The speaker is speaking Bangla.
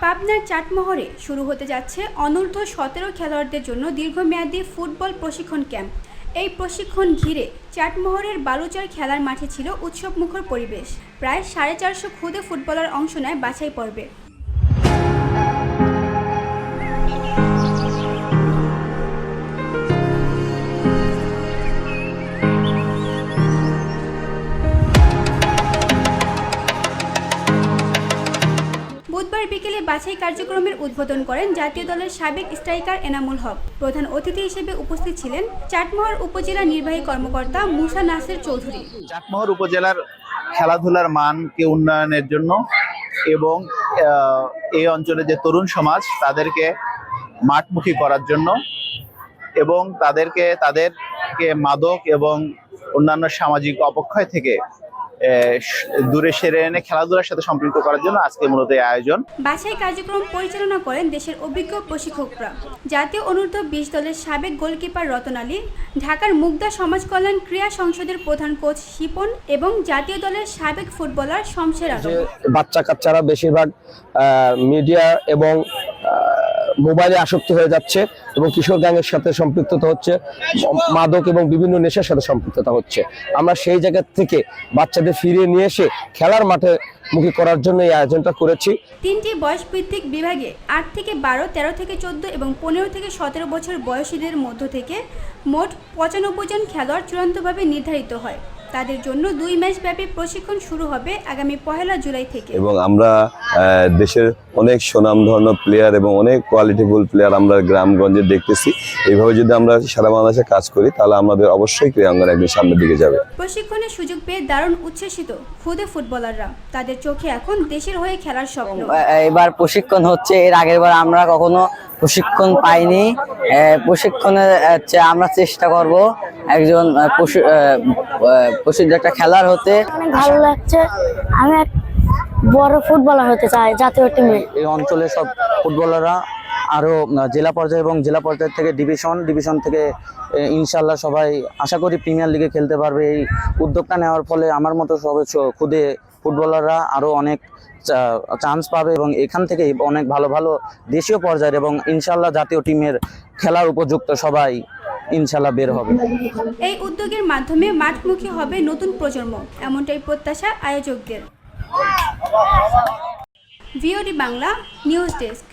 পাবনার চাটমোহরে শুরু হতে যাচ্ছে অনূর্ধ্ব-17 খেলোয়াড়দের জন্য দীর্ঘমেয়াদী ফুটবল প্রশিক্ষণ ক্যাম্প। এই প্রশিক্ষণ ঘিরে চাটমোহরের বালুচর খেলার মাঠে ছিল উৎসবমুখর পরিবেশ। প্রায় 450 খুদে ফুটবলার অংশ নেয় বাছাই পর্বে। বুধবার বিকেলে বাছাই কার্যক্রমের উদ্বোধন করেন জাতীয় দলের সাবেক স্ট্রাইকার এনামুল হক। প্রধান অতিথি হিসেবে উপস্থিত ছিলেন চাটমোহর উপজেলা নির্বাহী কর্মকর্তা মুসা নাসির চৌধুরী। চাটমোহর উপজেলার খেলাধুলার মানকে উন্নয়নের জন্য এবং এই অঞ্চলে যে তরুণ সমাজ তাদেরকে মাঠমুখী করার জন্য এবং তাদেরকে মাদক এবং অন্যান্য সামাজিক অপক্ষয় থেকে দূরে সেরে এনে খেলাধুলার সাথে সম্পৃক্ত করার জন্য আজকে মূলত এই আয়োজন। বাছাই কার্যক্রম পরিচালনা করেন দেশের অভিজ্ঞ প্রশিক্ষকরা। জাতীয় অনূর্ধ্ব-20 দলের সাবেক গোলকিপার রতন আলী, ঢাকার মুগদা সমাজ কল্যাণ ক্রীড়া সংসদের প্রধান কোচ শিপন এবং জাতীয় দলের সাবেক ফুটবলার শমশের আলম। বাচ্চা কাচ্চারা বেশিরভাগ মিডিয়া এবং মোবাইলে আসক্ত হয়ে যাচ্ছে এবং কিশোর গ্যাংয়ের সাথে সম্পৃক্ততা হচ্ছে, মাদক এবং বিভিন্ন নেশার সাথে সম্পৃক্ততা হচ্ছে। আমরা সেই জায়গা থেকে বাচ্চাদের ফিরিয়ে নিয়ে এসে খেলার মাঠে মুখী করার জন্য এই আয়োজনটা করেছি। 3টি বয়স ভিত্তিক বিভাগে 8 থেকে 12, 13 থেকে 14 এবং 15 থেকে 17 বছর বয়সীদের মধ্য থেকে মোট 95 জন খেলোয়াড় চূড়ান্তভাবে নির্ধারিত হয়। তাদের জন্য 2 ম্যাচ ব্যাপী প্রশিক্ষণ শুরু হবে আগামী 1 জুলাই থেকে। এবং আমরা দেশের অনেক সুনামধন্য প্লেয়ার এবং অনেক কোয়ালিটিফুল প্লেয়ার আমরা গ্রামগঞ্জে দেখতেছি। এইভাবে যদি আমরা সারা বাংলাদেশে কাজ করি তাহলে আমাদের অবশ্যই ক্রীড়াঙ্গন একদিন সামনের দিকে যাবে। প্রশিক্ষণের সুযোগ পেয়ে দারুণ উচ্ছ্বসিত খুদে ফুটবলাররা। তাদের চোখে এখন দেশের হয়ে খেলার স্বপ্ন। এবার প্রশিক্ষণ হচ্ছে, এর আগের বার আমরা কখনো প্রশিক্ষণ পাইনি। প্রশিক্ষণে আমরা চেষ্টা করব একজন প্রসিদ্ধ একটা খেলার হতে। অনেক ভালো লাগছে, আমি এক বড় ফুটবলার হতে চাই জাতীয় টিমে। এই অঞ্চলের সব ফুটবলাররা আরো জেলা পর্যায়ে এবং জেলা পর্যায় থেকে ডিভিশন থেকে ইনশাল্লাহ সবাই আশা করি প্রিমিয়ার লিগে খেলতে পারবে। এই উদ্যোগটা নেওয়ার ফলে আমার মতো সব খুদে ফুটবলাররা আরো অনেক চান্স পাবে এবং এখান থেকে অনেক ভালো ভালো দেশীয় পর্যায়ের এবং ইনশাল্লাহ জাতীয় টিমের খেলার উপযুক্ত সবাই ইনশাল্লাহ বের হবে। এই উদ্যোগের মাধ্যমে মাঠমুখী হবে নতুন প্রজন্ম, এমনটাই প্রত্যাশা আয়োজকদের। VOD Bangla news desk.